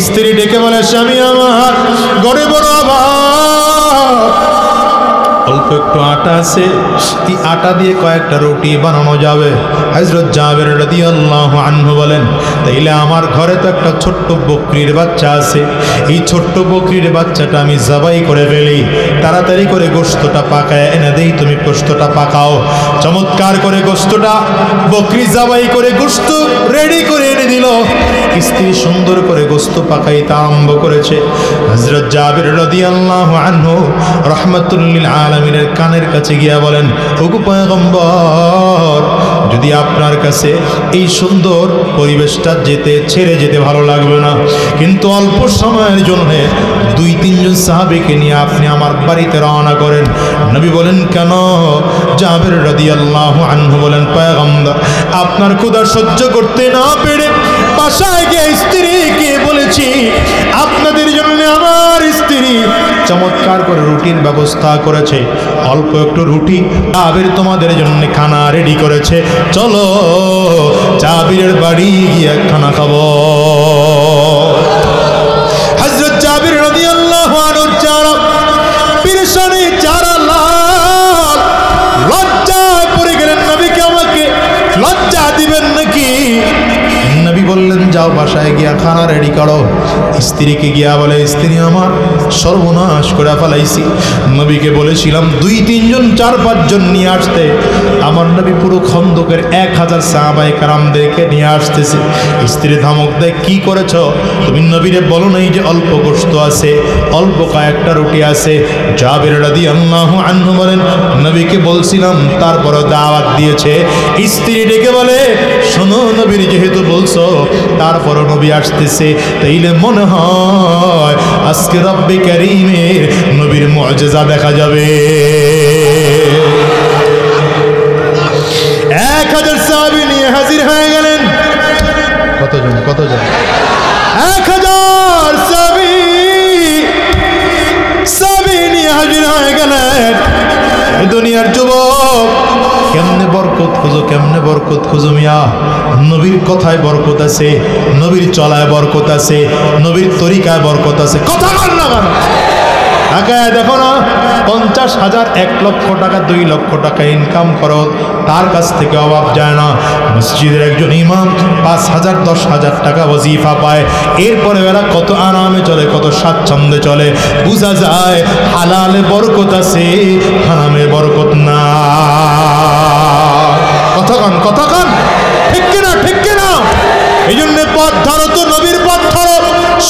স্ত্রী ডেকে বলে, স্বামী আমার, ঘরে বড় অভাব, অল্প একটু আটা আছে, এই আটা দিয়ে কয়েকটা রুটি বানানো যাবে। হযরত জাবির রাদিয়াল্লাহু আনহু বলেন, তাইলে আমার ঘরে তো একটা ছোট্ট বকরির বাচ্চা আছে, এই ছোট্ট বকরির বাচ্চাটা আমি জবাই করে ফেলি, তাড়াতাড়ি করে গোশতটা পাকায় এনে দেই, তুমি গোশতটা পাকাও। চমৎকার করে গোশতটা বকরি জবাই করে গোশত রেডি করে এনে দিল। স্ত্রী সুন্দর করে গোশত পাকাইতে আরম্ভ করেছে। হযরত জাবির রাদিয়াল্লাহু আনহু রাহমাতুল লিল আলামিনের কানের কাছে গিয়া বলেন, ওগো পয়গম্বর, যদি আপনার কাছে এই সুন্দর পরিবেশটা ছেড়ে যেতে ভালো লাগবে না, কিন্তু অল্প সময়ের জন্য 2-3 জন সাহাবীকে নিয়ে আপনি আমার বাড়িতে রওনা করেন। নবী বলেন, কেন? জাবির রাদিয়াল্লাহু আনহু বলেন, পয়গম্বর, আপনার ক্ষুধা সহ্য করতে না পেরে বাসায় গিয়ে স্ত্রীকে বলেছি, আপনাদের জন্য আমার স্ত্রী চমৎকার করে রুটির ব্যবস্থা করেছে, অল্প একটু রুটি জাবির তোমাদের জন্য খানা রেডি করেছে, চলো জাবিরের বাড়ি গিয়ে খানা খাবো। হযরত জাবির রাদিয়াল্লাহু আনহুর চেহারা পেরেশানি, চেহারা লাল, লজ্জায় পড়ে গেলেন। নবীকে আমাকে লজ্জা দিবেন নাকি? নবী বললেন, যাও বাসায় গিয়া খানা রেডি করো। স্ত্রীকে গিয়া বলে, স্ত্রী আমার, সর্বনাশ করে ফেলাইছি, নবীকে বলেছিলাম 2-3 জন 4-5 জন নিয়ে আসতে, আমার নবী পুরো খন্দকের 1000 সাহাবায়ে কেরামদেরকে নিয়ে আসতেছে। স্ত্রী ধমক দেয়, কি করেছ তুমি? নবীরে বলো নাই যে অল্প গোশত আছে, অল্প কয়েকটা রুটি আছে? জাবির রাদিয়াল্লাহু আনহু বলেন, নবীকে বলছিলাম, তারপরও দাওয়াত দিয়েছে। স্ত্রী ডেকে বলে, শোনো, নবীর যেহেতু বলছো, তারপরও নবী আসতেছে, তাইলে মনে হয় আজকে রব্বে কারীমের নবীর মুআজিজা দেখা যাবে। 1000 সাহাবী নিয়ে হাজির হয়ে গেলেন। কতজন? 1000 সাহাবী নিয়ে হাজির হয়ে গেলেন। দুনিয়ার যুবক, কেমনে বরকত খুঁজো, কেমনে বরকত খুঁজো মিয়া? নবীর কথায় বরকত আছে, নবীর চলায় বরকত আছে, নবীর তরিকায় বরকত আছে। কথা বল না কেন? ঢাকায় দেখো না, 50,000, 1 লক্ষ টাকা, 2 লক্ষ টাকা ইনকাম করো, তার কাছ থেকে অভাব যায় না। মসজিদের একজন ইমাম 5,000, 10,000 টাকা ওয়াজিফা পায়, এরপরে এরা কত আরামে চলে, কত স্বাচ্ছন্দ্যে চলে। বোঝা যায় হালালে বরকত আছে, হারামে বরকত না। কতক্ষণ ঠিক কিনা? এই জন্য পথ ধরো তো, নবীর পথ ধরো,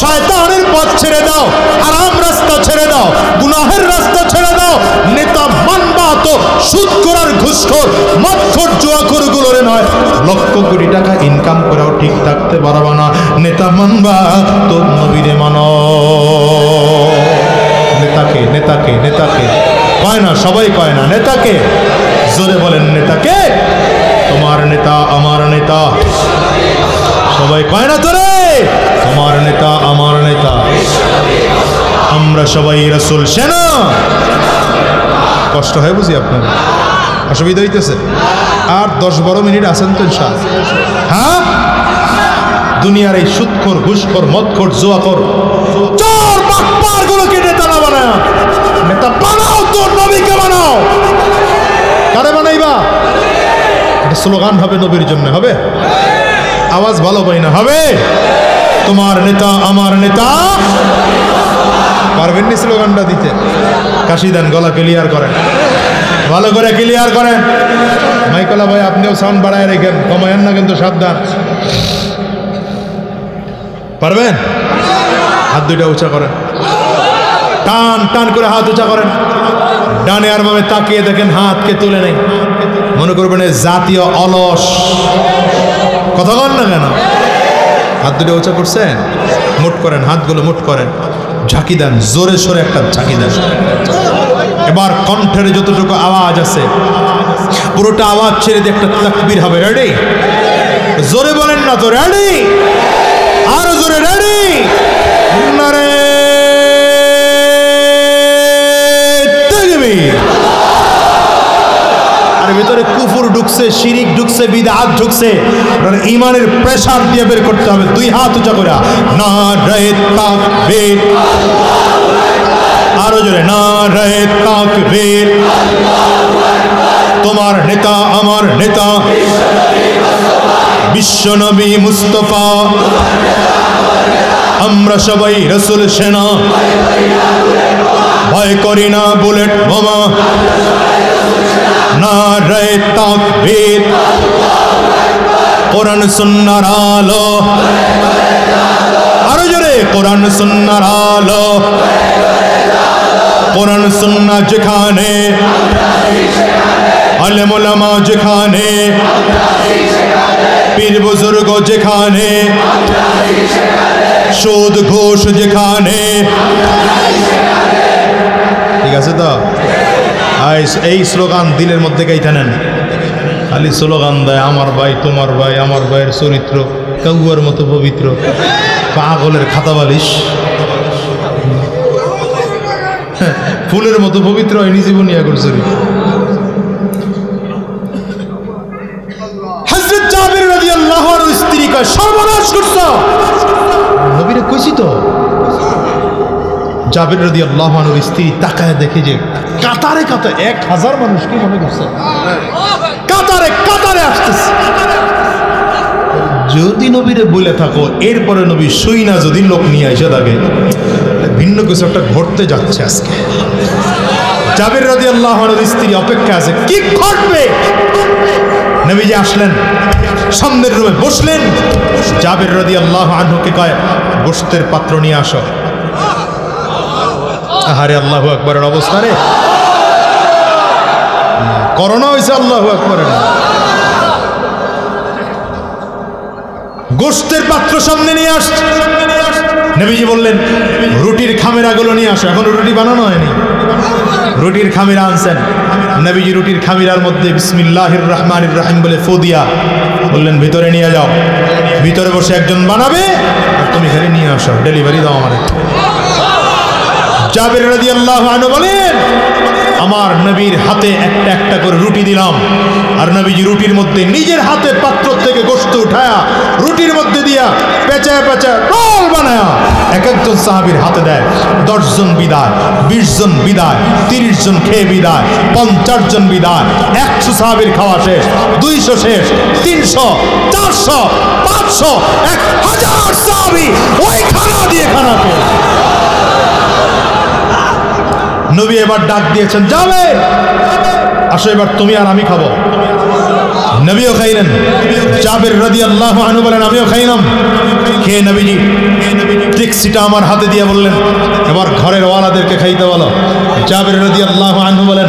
শয়তানের পথ ছেড়ে দাও, হারাম রাস্তা ছেড়ে দাও, গুনাহের রাস্তা ছেড়ে দাও। নেতা মানবা তো সুদখোর আর ঘুষখোর, মদখোর, জুয়াখোর গুলোরে নয়। লক্ষ কোটি টাকা ইনকাম করেও ঠিক থাকতে পারবা না, নেতা মানবা তো নবীরে মানো। নেতাকে কয় না, সবাই কয় না নেতাকে। জোরে বলেন, নেতাকে? তোমার নেতা, আমার নেতা, সবাই কয় না তোরে, তোমার নেতা, আমার নেতা, আমরা সবাই রাসূল সেনা। কষ্ট হয় বুঝি আপনার? অসুবিধা হইতেছে? আর 10-12 মিনিট আছেন তো ইনশাআল্লাহ। হ্যাঁ, দুনিয়ার এই সুদখোর, ঘুষখোর, মদখোর, জুয়াখোর, চোর, বাটপার গুলোকে নেতা না বানায়, নেতা বানাও তো নবীকে বানাও। স্লোগান হবে নবীর জন্য, হবে? আওয়াজ ভালো পাই না, হবে? তোমার নেতা আমার নেতা, পারবেন নি স্লোগানটা দিতে? কাশি দেন, গলা ক্লিয়ার করেন, ভালো করে ক্লিয়ার করেন। মাইকলা ভাই আপনিও সাউন্ড বাড়ায় রেখেন, কমায়েন না কিন্তু, সাবধান। পারবেন? হাত দুইটা উঁচা করেন, টান টান করে হাত উঁচা করেন, ডানে আর বামে তাকিয়ে দেখেন, হাতকে তুলে নেই। মনে করবেন জাতীয় অলস, কথা বল না কেন? হাত দুটো উঁচা করছেন, মুট করেন, হাতগুলো মুট করেন, ঝাঁকি দেন, জোরে সোরে একটা ঝাঁকি দেন। এবার কণ্ঠের যতটুকু আওয়াজ আছে পুরোটা আওয়াজ ছেড়ে দিয়ে একটা তাকবীর হবে। রেডি? জোরে বলেন না তো, রেডি? আরো জোরে, রেডি? নারে তাকবীর। আর ভিতরে কুফর ঢুকছে, শিরিক ঢুকছে, বিদআত ঢুকছে, ইমানের প্রেসার দিয়ে বের করতে হবে। দুই হাত উঁচা করে নারে তাকবীর, আরো জোরে নারে তাকবীর। তোমার নেতা আমার নেতা বিশ্বনবী মুস্তাফা, আমরা সবাই রাসূল সেনা, ভয় করি না বুলেট বোমা। নারে তাকবীর, কোরআন সুন্নাহর আলো, আরো জোরে কোরআন সুন্নাহর আলো। কোরআন সুন্নাহ যেখানে, আলেম ওলামা যেখানে, পীর বুজুর্গ যেখানে, সুদ ঘোষ যেখানে, ঠিক আছে তো? এই স্লোগান দিলের মধ্যে গাইতে নেন, খালি স্লোগান দেয় আমার ভাই তোমার ভাই, আমার ভাইয়ের চরিত্র কাউয়ার মতো পবিত্র, পাগলের খাতা বালিশ, ফুলের মতো পবিত্র হয় নিজে বুনিয়া করছে। হযরত জাবির রাদিয়াল্লাহু আনহু স্ত্রী কয় সর্বনাশ করছো, নবীরে কইছি তো। জাবির রাদিয়াল্লাহু আনহু স্ত্রী তাকায় দেখে যে কাতারে কাতারে 1000 মানুষ, কি মনে করছে কাতারে কাতারে আসতেছে। যদি নবীরে বলে থাকো, এরপরে নবী শুই না যদি লোক নিয়ে এসে থাকে, ভিন্ন কিছু একটা ঘটতে যাচ্ছে আজকে। জাবির রাদিয়াল্লাহু আনহুর স্ত্রী অপেক্ষা আছে, কি ঘটবে। নবীজি আসলেন, সামনের রুমে বসলেন। জাবির রাদিয়াল্লাহু আনহুকে কয় গোশতের পাত্র নিয়ে আসো। আহারে আল্লাহু আকবারের অবস্থা রে, করোনা হয়েছে, আল্লাহু আকবারের। গোশতের পাত্র সামনে নিয়ে আসছে। নবীজি বললেন রুটির খামিরাগুলো নিয়ে আসো। এখন রুটি বানানো হয়নি, রুটির খামিরা আনছেন। নবীজি রুটির খামিরার মধ্যে বিসমিল্লাহির রহমানির রহিম বলে ফু দিয়া বললেন ভিতরে নিয়ে যাও, ভিতরে বসে একজন বানাবে আর তুমি ঘরে নিয়ে আসো, ডেলিভারি দাও আমারে। জাবির রাদিয়াল্লাহু আনহু বলেন আমার নবীর হাতে একটা একটা করে রুটি দিলাম, আর নবীজি রুটির মধ্যে নিজের হাতে পাত্র থেকে গোশত উঠায়া রুটির মধ্যে দিয়া পেঁচায় পেঁচায় রোল বানায়া এক একজন সাহাবীর হাতে দেয়। 10 জন বিদায়, 20 জন বিদায়, 30 জন খেয়ে বিদায়, 50 জন বিদায়, 100 সাহাবীর খাওয়া শেষ, 200 শেষ, 300, 400, 500, 1000 সাহাবী ওই খানা দিয়ে খানা খেয়ে। নবী এবার ডাক দিয়েছেন, যাবে আসো এবার তুমি আর আমি খাবো। নবীও খাইলেন। জাবির রাদিয়াল্লাহু আনহু বলেন আমিও খাইলাম। খেয়ে নবীজি ডেকসিটা আমার হাতে দিয়ে বললেন এবার ঘরের ওয়ালাদেরকে খাইতে বলো। জাবির রাদিয়াল্লাহু আনহু বলেন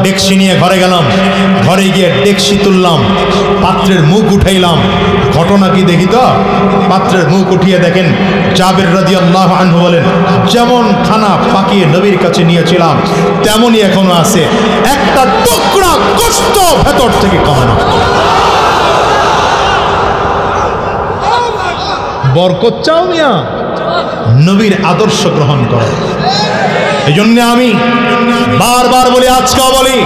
ডেকসি নিয়ে ঘরে গেলাম, ঘরে গিয়ে ডেকসি তুললাম, পাত্রের মুখ উঠাইলাম। ঘটনা কি দেখি তো, পাত্রের মুখ উঠিয়ে দেখেন জাবির রাদিয়াল্লাহু আনহু বলেন যেমন খানা পাকিয়ে নবীর কাছে নিয়েছিলাম তেমনই এখনো আছে, একটা টুকরা গোশত ভেতর থেকে কম না। বরকত চাও মিয়া, নবীর আদর্শ গ্রহণ করো। এই জন্য আমি বারবার বলি, আজকেও বলি,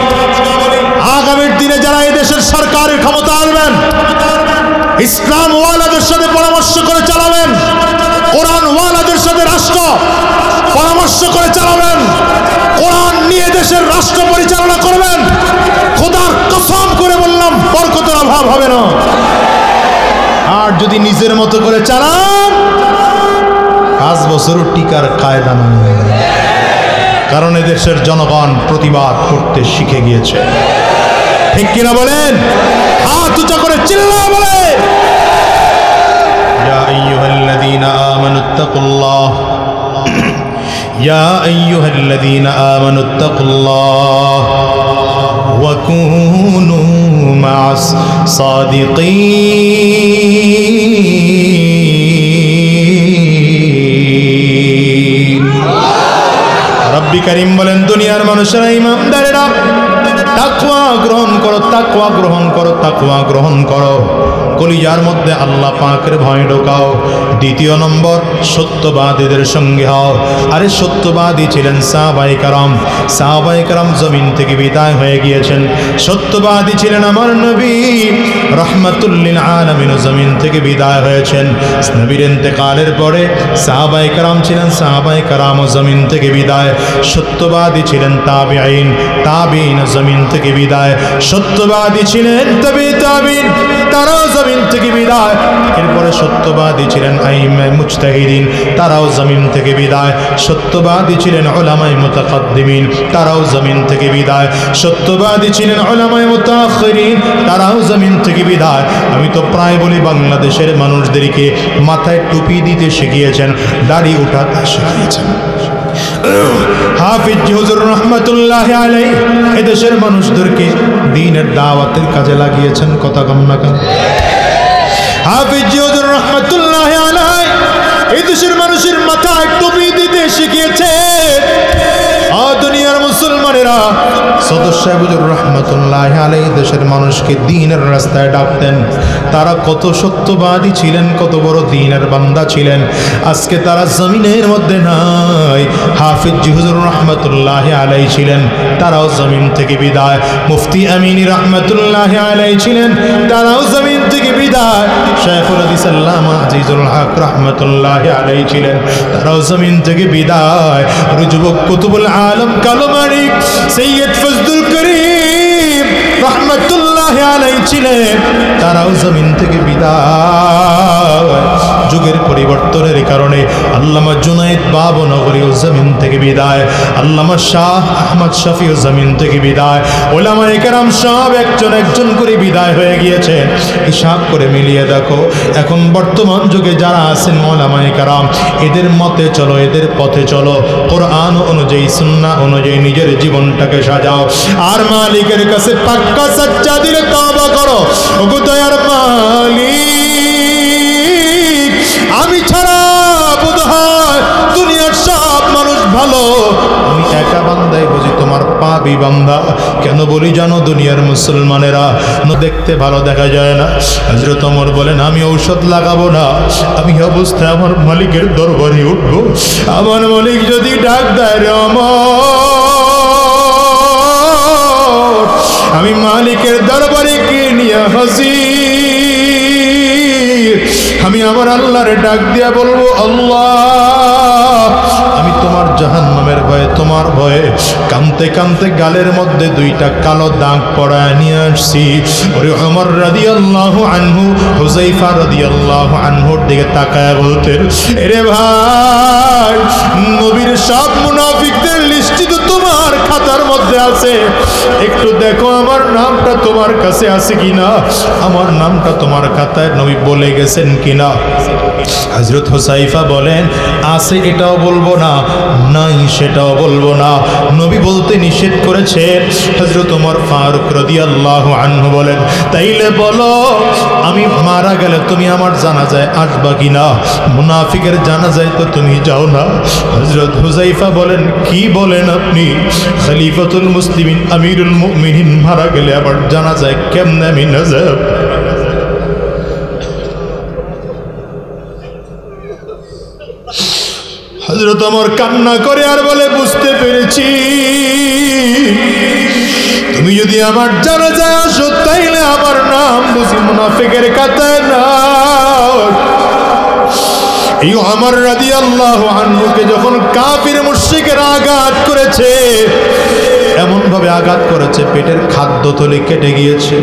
আগামীর দিনে যারা এই দেশের সরকারের ক্ষমতা আসবেন, ইসলাম ওয়ালাদের সাথে পরামর্শ করে চালাবেন, কোরআন ওয়ালাদের সাথে রাষ্ট্র পরামর্শ করে চালাবেন, কোরআন নিয়ে দেশের রাষ্ট্র পরিচালনা করবেন। খোদার কসম করে বললাম বরকতের অভাব যদি নিজের মতো করে চালান 5 বছরও টিকার কায়দা নাই, কারণ এদেশের জনগণ প্রতিবাদ করতে শিখে গিয়েছে। ঠিক কিনা বলেন? হাত উঁচা করে চিল্লা বলে, ইয়া আইয়ুহাল্লাযীনা আমানুত্তাকুল্লাহ, ইয়া আইয়ুহাল্লাযীনা আমানুত্তাকুল্লাহ ওয়া কুনু মা'আস সাদিকিন। রব্বি কারীম বলেন, দুনিয়ার মানুষেরা, ইমানদারেরা, তাকওয়া গ্রহণ করো, তাকওয়া গ্রহণ করো, তাকওয়া গ্রহণ করো, কলিজার মধ্যে আল্লাহ পাকের ভয় ঢোকাও। দ্বিতীয় নম্বর, সত্যবাদীদের সঙ্গে হও। আরে সত্যবাদী ছিলেন সাহাবায়ে কেরাম, সাহাবায়ে কেরাম জমিন থেকে বিদায় হয়ে গিয়েছেন। সত্যবাদী ছিলেন আমার নবী রাহমাতুল লিল আলামিন, জমিন থেকে বিদায় হয়েছেন। নবীর ইন্তেকালের পরে সাহাবায়ে কেরাম ছিলেন, সাহাবায়ে কেরাম জমিন থেকে বিদায়। সত্যবাদী ছিলেন তাবিঈন, তাবিঈন জমিন থেকে বিদায়। সত্যবাদী ছিলেন তাবিঈন, তারাও জমিন থেকে বিদায়। এরপরে সত্যবাদী ছিলেন আইম্মায়ে মুজতাহিদিন, তারাও জমিন থেকে বিদায়। সত্যবাদী ছিলেন উলামায়ে মুতাকাদ্দিমিন, তারাও জমিন থেকে বিদায়। সত্যবাদী ছিলেন উলামায়ে মুতাআখিরিন, তারাও জমিন থেকে বিদায়। আমি তো প্রায় বলি, বাংলাদেশের মানুষদেরকে মাথায় টুপি দিতে শিখিয়েছেন, দাড়ি উঠাতে শিখিয়েছেন। হাফিজ হুজুর রাহমাতুল্লাহি আলাইহি এদেশের মানুষদেরকে দ্বীনের দাওয়াতের কাজে লাগিয়েছেন। কথা কম না কেন? হাফিজ হুজুর রাহমাতুল্লাহি আলাইহি এদেশের মানুষের মাথায় টুপি দিতে শিখিয়েছেন। দুনিয়ার মুসলমানেরা, সদস্য হুজুর রাহমাতুল্লাহি আলাইহি দেশের মানুষকে দ্বীনের রাস্তায় ডাকতেন। তারা কত সত্যবাদী ছিলেন, কত বড় দ্বীনের বান্দা ছিলেন। আজকে তারা জমিনের মধ্যে নাই। হাফিজ হুজুর রাহমাতুল্লাহি আলাইহি ছিলেন, তারাও জমিন থেকে বিদায়। মুফতি আমিনী রাহমাতুল্লাহি আলাইহি ছিলেন, তারাও জমিন থেকে বিদায়। শাইখুল হাদিস আল্লামা আজিজুল হক রাহমাতুল্লাহি আলাইহি ছিলেন, তারাও জমিন থেকে বিদায়। যুবক কুতুবুল আলম কালো মানিক সৈয়দ ফজলুল করিম রাহমাতুল্লাহি আলাইহি ছিলেন, তারাও জমিন থেকে বিদায়। যুগের পরিবর্তনের কারণে আল্লামা জুনায়েদ বাবনগরীও জমিন থেকে বিদায়। আল্লামা শাহ আহমদ শফিও জমিন থেকে বিদায়। ওলামায়ে কেরাম সব একজন একজন করে বিদায় হয়ে গিয়েছেন। হিসাব করে মিলিয়ে দেখো, এখন বর্তমান যুগে যারা আছেন ওলামায়ে কেরাম, এদের মতে চলো, এদের পথে চলো, কোরআন অনুযায়ী, সুন্নাহ অনুযায়ী নিজের জীবনটাকে সাজাও, আর মালিকের কাছে পাক্কা সচ্চা দিলে তওবা করো। ওগো দয়ার মালিক, আমি ছাড়া বোধহয় দুনিয়ার সব মানুষ ভালো, আমি একা বান্দাই বুঝি তোমার পাপী বান্দা। কেন বলি জানো? দুনিয়ার মুসলমানেরা দেখতে ভালো দেখা যায় না। হযরত ওমর বলেন, আমি ঔষধ লাগাবো না, আমি অবস্থায় আমার মালিকের দরবারে উঠবো। আমার মালিক যদি ডাক দেয়, রে ওমর, আমি মালিকের দরবারে কে নিয়ে হাজির। আমি আমার আল্লাহর ডাক দিয়া বলবো, আল্লাহ, আমি তোমার জাহান্নামের ভয়ে, তোমার ভয়ে কাঁদতে কাঁদতে গালের মধ্যে 2টা কালো দাগ পড়ায় নিয়ে আসছি। ওরে ওমর রাদিয়াল্লাহু আনহু হুযায়ফা রাদিয়াল্লাহু আনহুর দিকে তাকায় বলতেন, এরে ভাই, নবীর সব মুনাফিকদের লিস্ট তো তোমার খাতার মধ্যে আছে, একটু দেখো আমার নামটা তোমার কাছে আছে কিনা, আমার নামটা তোমার খাতায় নবী বলে গেছেন কিনা। হযরত হুযায়ফা বলেন, আছে এটাও বলবো না, নাই সেটাও বলবো না, নবী বলতে নিষেধ করেছেন। হযরত ওমর ফারুক রাদিয়াল্লাহু আনহু বলেন, তাইলে বলো, আমি মারা গেলে তুমি আমার জানাজায় আসবা কিনা? মুনাফিকের জানাজায় তো তুমি যাও না। হযরত হুযায়ফা বলেন, কি বলেন আপনি? খলিফাতুল মুসলিমিন আমিরুল মুমিনিন মারা গেলে আবার জানাজায় কেমনে আমি না যাব? হযরত ওমর কান্না করে আর বলে, বুঝতে পেরেছি, তুমি যদি আমার জানাজায় আসো তাইলে আমার নাম বুঝি মুনাফিকের খাতায় না। এই ওমর রাদিয়াল্লাহু আনহুকে যখন কাফির মুশরিকেরা আঘাত করেছে, এমন ভাবে আঘাত করেছে পেটের খাদ্যথলি কেটে গিয়েছে।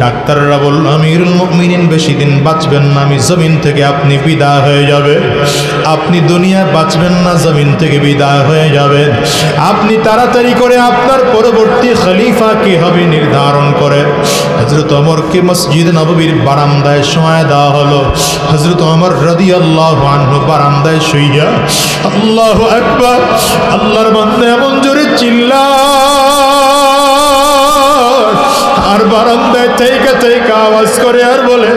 ডাক্তাররা বলল আমিরুল মুমিনিন বেশি দিন বাঁচবেন না, আমি জমিন থেকে আপনি বিদায় হয়ে যাবে, আপনি দুনিয়ায় বাঁচবেন না, জমিন থেকে বিদায় হয়ে যাবেন। আপনি তাড়াতাড়ি করে আপনার পরবর্তী খলিফা কে হবে নির্ধারণ করে হযরত ওমরকে মসজিদ নববীর বারান্দায় শোয়া দেওয়া হলো। হযরত ওমর রাদিয়াল্লাহু আনহু বারান্দায় শুইয়া আল্লাহু আকবার, আল্লাহর বান্দা এমন জোরে চিল্লায় আর বারান্দায় থেকে থেকে আওয়াজ করে আর বলে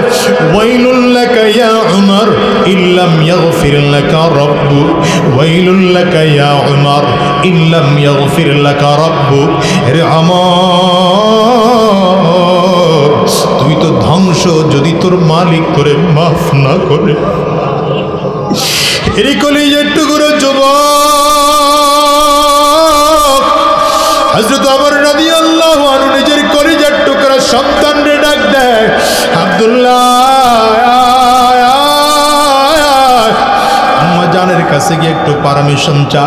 ওয়াইলুল লাকা ইয়া উমর ইল্লাম ইয়াগফির লাকা রাব্বুক, ওয়াইলুল লাকা ইয়া উমর ইল্লাম ইয়াগফির লাকা রাব্বুক। রে আমর, তুই তো ধ্বংস যদি তোর মালিক তোরে মাফ না করে। এরই কলিজার টুকরো যুবক হযরত ওমর রাদিয়াল্লাহু আনহু নিজের কলিজার টুকরা সন্তানরে ডাক দেয়, আব্দুল্লাহ আম্মা জানের কাছে গিয়ে একটু পারমিশন চা।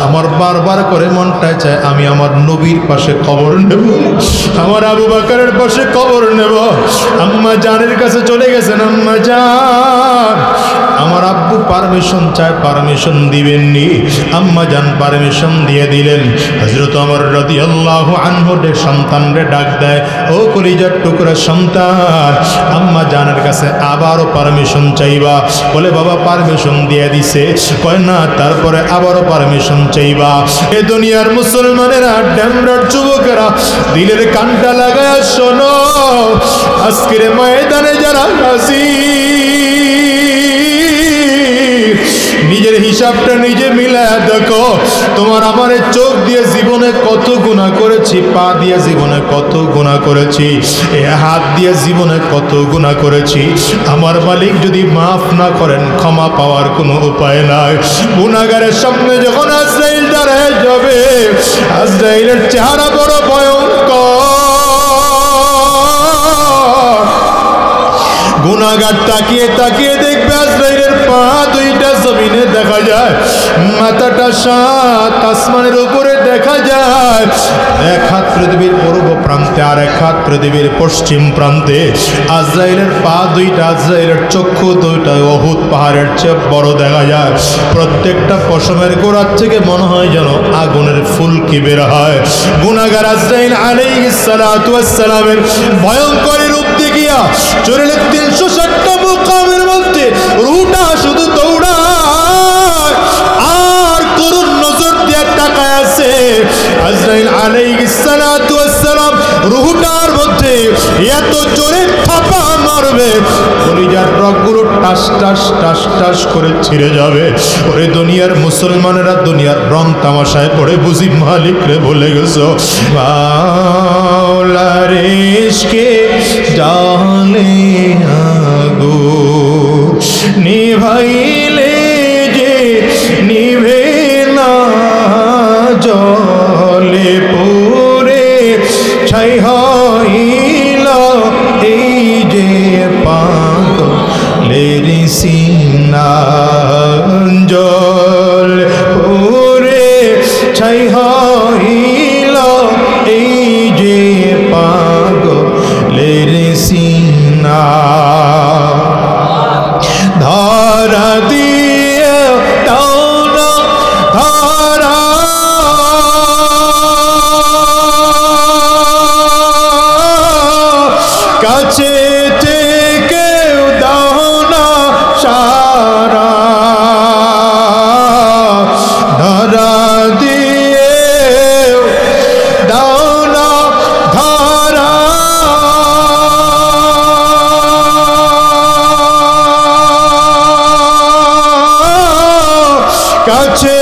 আমার বারবার করে মনটায় চায় আমি আমার নবীর পাশে কবর নেব, আমার আবু বকরের পাশে কবর নেব। আম্মা জানের কাছে চলে গেছেন, আম্মা জান আমার আব্বু পারমিশন চায়, পারমিশন দিবেননি। আম্মা জান পারমিশন দিয়ে দিলেন। হযরত ওমর রাদিয়াল্লাহু আনহু সন্তানরে ডাক দেয়, ও কলিজার টুকরা সন্তান, আম্মা জানের কাছে আবারও পারমিশন চাইবা? বলে বাবা পারমিশন দিয়ে দিছে। কয় না, তারপরে আবারও পারমিশন চাইবা? এ দুনিয়ার মুসলমানেরা, ড্যামরার যুবকেরা, দিলের কানটা লাগায় শোনো, আজকের ময়দানে যারা হাজির, নিজের হিসাবটা নিজে মিলায় দেখো। তোমার আমার চোখ দিয়ে জীবনে কত গুনাহ করেছি, পা দিয়ে জীবনে কত গুনাহ করেছি, এ হাত দিয়ে জীবনে কত গুনাহ করেছি। আমার মালিক যদি মাফ না করেন ক্ষমা পাওয়ার কোনো উপায় নাই। গুনাহগারের সামনে যখন আজরাইল দাঁড়ায় যাবে, আজরাইলের চেহারা বড় ভয়ঙ্কর। গুনাহগার তাকিয়ে তাকিয়ে দেখবে আজরাইলের পা দুইটা জমিনে দেখা যায়, মাথাটা সাত আসমানের উপরে দেখা যায়। এক হাত পৃথিবীর পূর্ব প্রান্তে আর এক হাত পৃথিবীর পশ্চিম প্রান্তে। আজরাইলের পা দুইটা, আজরাইলের চক্ষু দুইটা উহুদ পাহাড়ের চেয়ে বড় দেখা যায়। প্রত্যেকটা পশমের গোড়ার থেকে মনে হয় যেন আগুনের ফুলকি বের হয়। গুনাহগার আজরাইল আলাইহিস সালাতু ওয়াস সালামের ভয়ঙ্কর রূপ দেখিয়া চলে 360টা মুকামের মধ্যে রুহটা শুধু দৌড়ায় আর করুণ নজর দিয়ে তাকায় আছে। আজরাইল আলাইহিস সালাতু ওয়াস সালাম রুহটার মধ্যে এত জোরে থাপা মারবে, কলিজার রগগুলো টাস টাস টাস টাস করে ছিঁড়ে যাবে। ওরে দুনিয়ার মুসলমানেরা দুনিয়ার রং তামাশায় পড়ে বুঝি মালিক রে ভুলে গেছো। মাওলার ইশকে জালে আগো নিভাইলে যে নিভে না, জলে পুরে ছাই হইল এই যে পাগলের সিনা, জল পুরে ছাই হইল এই যে পাগলের সিনা। ধরা দিয়ে দাও না ধরা, কাছে থেকেও দাও না সারা, ধরা দিয়ে দাও না ধরা, কাছে